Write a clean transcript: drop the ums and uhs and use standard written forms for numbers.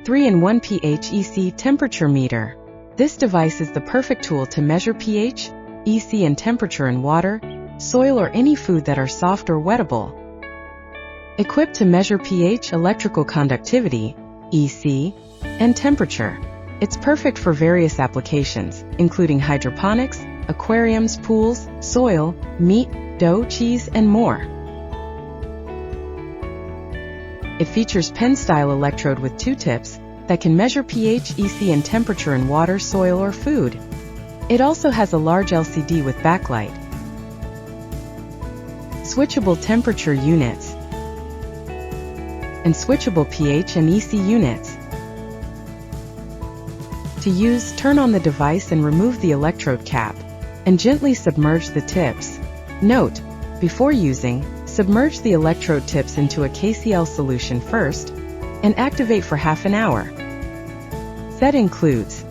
3-in-1 pH EC temperature meter. This device is the perfect tool to measure pH, EC and temperature in water, soil or any food that are soft or wettable. Equipped to measure pH, electrical conductivity, EC, and temperature. It's perfect for various applications, including hydroponics, aquariums, pools, soil, meat, dough, cheese, and more. It features pen-style electrode with 2 tips that can measure pH, EC, and temperature in water, soil, or food. It also has a large LCD with backlight. Switchable temperature units and switchable pH and EC units. To use, turn on the device and remove the electrode cap, and gently submerge the tips. Note: before using, submerge the electrode tips into a KCl solution first, and activate for half an hour. Set includes